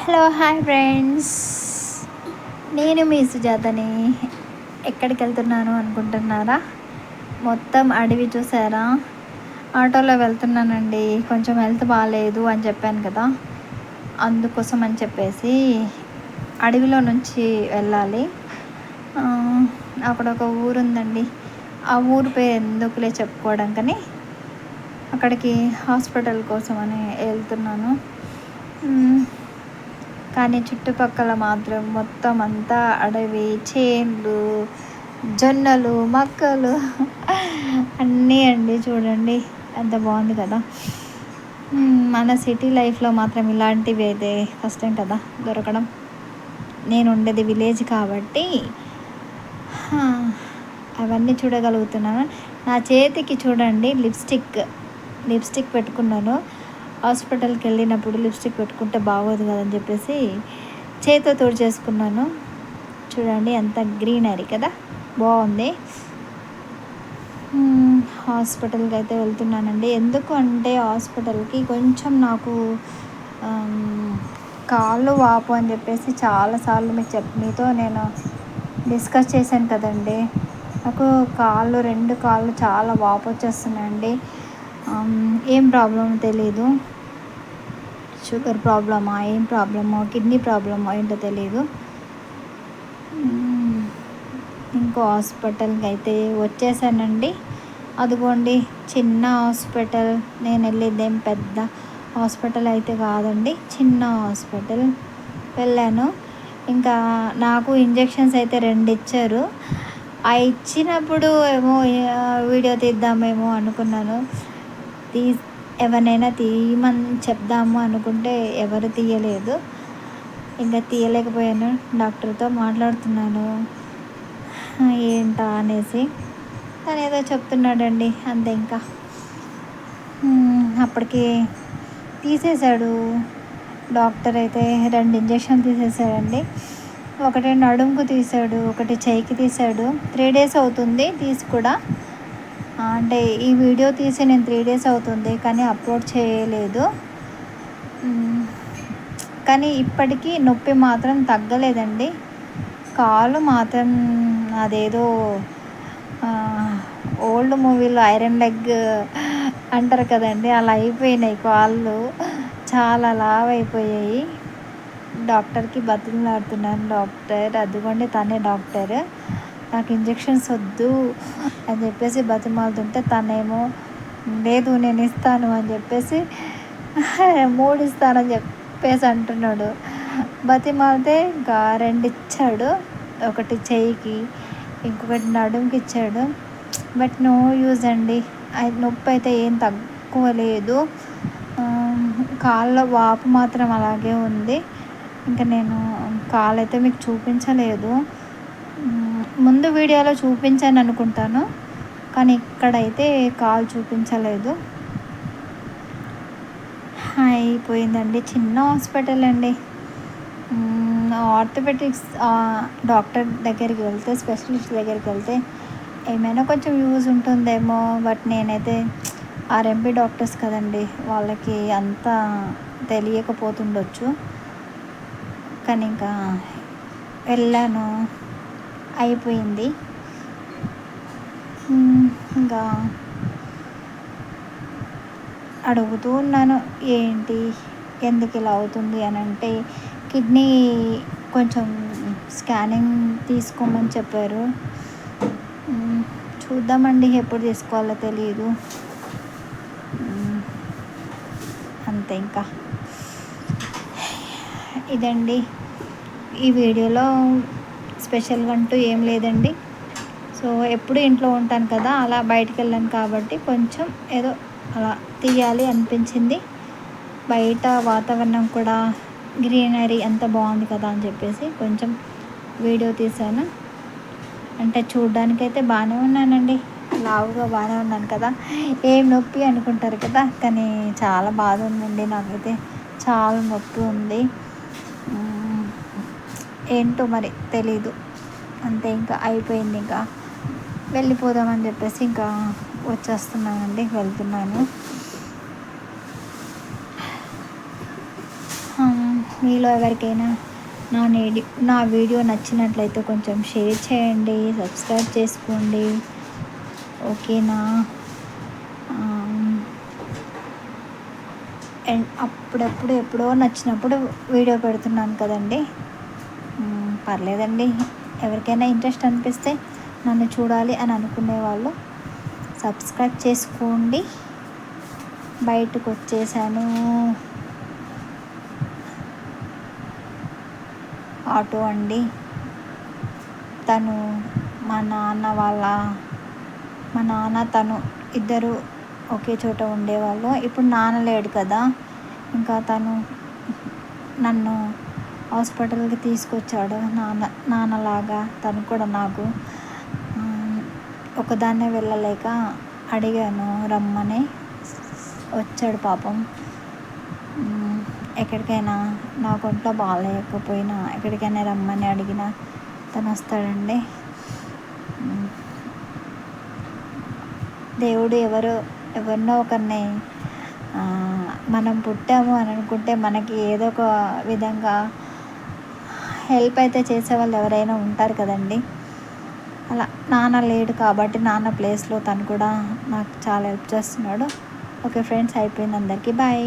Hello hi friends, నేను మీ సుజాతని. ఎక్కడికి వెళ్తున్నాను అనుకుంటున్నారా? మొత్తం అడవి చూసారా? ఆటోలో వెళ్తున్నానండి. కొంచెం హెల్త్ బాగాలేదు అని చెప్పాను కదా, అందుకోసం అని చెప్పేసి అడవిలో నుంచి వెళ్ళాలి. అక్కడ ఒక ఊరు ఉందండి. ఆ ఊరు పేరు ఎందుకులే చెప్పుకోవడం, కానీ అక్కడికి హాస్పిటల్ కోసం అని వెళ్తున్నాను. కానీ చుట్టుపక్కల మాత్రం మొత్తం అంతా అడవి, చేన్లు, జొన్నలు, మక్కలు అన్నీ అండి. చూడండి ఎంత బాగుంది కదా. మన సిటీ లైఫ్లో మాత్రం ఇలాంటివి అయితే కష్టం కదా దొరకడం. నేను ఉండేది విలేజ్ కాబట్టి అవన్నీ చూడగలుగుతున్నాను. నా చేతికి చూడండి లిప్స్టిక్ పెట్టుకున్నాను. హాస్పిటల్కి వెళ్ళినప్పుడు లిప్స్టిక్ పెట్టుకుంటే బాగోదు కదని చెప్పేసి చేతితో తోడు చేసుకున్నాను. చూడండి ఎంత గ్రీనరీ కదా, బాగుంది. హాస్పిటల్కి అయితే వెళ్తున్నానండి. ఎందుకు అంటే హాస్పిటల్కి కొంచెం నాకు కాళ్ళు వాపు అని చెప్పేసి చాలాసార్లు మీతో నేను డిస్కస్ చేశాను కదండి. నాకు రెండు కాళ్ళు చాలా వాపు వచ్చేస్తున్నాయండి. ఏం ప్రాబ్లమో తెలీదు. షుగర్ ప్రాబ్లమా, ఏం ప్రాబ్లమో, కిడ్నీ ప్రాబ్లమో ఏంటో తెలీదు. ఇంకో హాస్పిటల్కి అయితే వచ్చేసానండి. అదిగోండి చిన్న హాస్పిటల్. నేను వెళ్ళేదేం పెద్ద హాస్పిటల్ అయితే కాదండి, చిన్న హాస్పిటల్ వెళ్ళాను. ఇంకా నాకు ఇంజెక్షన్స్ అయితే 2 ఇచ్చారు. ఆ ఇచ్చినప్పుడు ఏమో వీడియో తీద్దామేమో అనుకున్నాను. ఎవరినైనా తీయమని చెప్దాము అనుకుంటే ఎవరు తీయలేదు. ఇంకా తీయలేకపోయాను. డాక్టర్తో మాట్లాడుతున్నాను ఏంటా అనేసి. తను ఏదో చెప్తున్నాడండి అంతే. ఇంకా అప్పటికి తీసేశాడు డాక్టర్ అయితే. 2 ఇంజక్షన్ తీసేశాడండి. ఒకటి నడుముకు తీశాడు, ఒకటి చెయ్యికి తీశాడు. 3 days అవుతుంది తీసి కూడా. అంటే ఈ వీడియో తీసి నేను 3 days అవుతుంది, కానీ అప్లోడ్ చేయలేదు. కానీ ఇప్పటికీ నొప్పి మాత్రం తగ్గలేదండి. కాలు మాత్రం అదేదో ఓల్డ్ మూవీలో ఐరన్ లెగ్ అంటారు కదండి, అలా అయిపోయినాయి కాళ్ళు. చాలా లావు అయిపోయాయి. డాక్టర్కి బతిమలాడుతున్నాను. డాక్టర్, అదిగోండి తనే డాక్టర్, నాకు ఇంజెక్షన్స్ వద్దు అని చెప్పేసి బతిమాలుతుంటే తనేమో లేదు నేను ఇస్తాను అని చెప్పేసి 3 ఇస్తానని చెప్పేసి అంటున్నాడు. బతిమాలితే ఇంకా 2 ఇచ్చాడు. ఒకటి చెయ్యికి, ఇంకొకటి నడుముకి ఇచ్చాడు. బట్ నో యూజ్ అండి. నొప్పి అయితే ఏం తక్కువ లేదు. కాళ్ళ వాపు మాత్రం అలాగే ఉంది. ఇంకా నేను కాలు అయితే మీకు చూపించలేదు. ముందు వీడియోలో చూపించాను అనుకుంటాను, కానీ ఇక్కడైతే కాలు చూపించలేదు. అయిపోయిందండి. చిన్న హాస్పిటల్ అండి. ఆర్థోపెడిక్స్ డాక్టర్ దగ్గరికి వెళ్తే, స్పెషలిస్ట్ దగ్గరికి వెళ్తే ఏమైనా కొంచెం యూజ్ ఉంటుందేమో. బట్ నేనైతే ఆర్ఎంపీ డాక్టర్స్ కదండి, వాళ్ళకి అంతా తెలియకపోతుండొచ్చు. కానీ ఇంకా వెళ్ళాను, అయిపోయింది. ఇంకా అడుగుతూ ఉన్నాను ఏంటి ఎందుకు ఇలా అవుతుంది అని. అంటే కిడ్నీ కొంచెం స్కానింగ్ తీసుకోమని చెప్పారు. చూద్దామండి, ఎప్పుడు తీసుకోవాలో తెలియదు. అంతే. ఇంకా ఇదండి ఈ వీడియోలో. స్పెషల్గా అంటూ ఏం లేదండి. సో ఎప్పుడు ఇంట్లో ఉంటాను కదా, అలా బయటికి వెళ్ళాను కాబట్టి కొంచెం ఏదో అలా తీయాలి అనిపించింది. బయట వాతావరణం కూడా గ్రీనరీ ఎంత బాగుంది కదా అని చెప్పేసి కొంచెం వీడియో తీశాను. అంటే చూడ్డానికైతే బాగానే ఉన్నానండి, లావుగా బాగానే ఉన్నాను కదా. ఏం నొప్పి అనుకుంటారు కదా, కానీ చాలా బాధ ఉందండి. నాకైతే చాలా నొప్పి ఉంది. ఏంటో మరి తెలీదు. అంతే. ఇంకా అయిపోయింది. ఇంకా వెళ్ళిపోదామని చెప్పేసి ఇంకా వచ్చేస్తున్నానండి, వెళ్తున్నాను. మీలో ఎవరికైనా నా వీడియో నచ్చినట్లయితే కొంచెం షేర్ చేయండి, సబ్స్క్రైబ్ చేసుకోండి, ఓకేనా. అండ్ అప్పుడప్పుడు ఎప్పుడో నచ్చినప్పుడు వీడియో పెడుతున్నాను కదండి. పర్లేదండి, ఎవరికైనా ఇంట్రెస్ట్ అనిపిస్తే నన్ను చూడాలి అని అనుకునే వాళ్ళు సబ్స్క్రైబ్ చేసుకోండి. బయటకు వచ్చేసాను. ఆటో అండి, తను మా నాన్న తను ఇద్దరు ఒకే చోట ఉండేవాళ్ళు. ఇప్పుడు నాన్న లేడు కదా, ఇంకా తను నన్ను హాస్పిటల్కి తీసుకొచ్చాడు నాన్నలాగా. తను కూడా నాకు ఒకదాన్నే వెళ్ళలేక అడిగాను రమ్మని, వచ్చాడు పాపం. ఎక్కడికైనా నాకు ఒంట్లో బాగాలేకపోయినా ఎక్కడికైనా రమ్మని అడిగినా తను వస్తాడండి. దేవుడు ఎవరినో ఒకరిని మనం పుట్టాము అని అనుకుంటే మనకి ఏదో ఒక విధంగా హెల్ప్ అయితే చేసేవాళ్ళు ఎవరైనా ఉంటారు కదండి. అలా నాన్న లేడు కాబట్టి నాన్న ప్లేస్లో తను కూడా నాకు చాలా హెల్ప్ చేస్తున్నాడు. ఓకే ఫ్రెండ్స్, అయిపోయింది. అందరికీ బాయ్.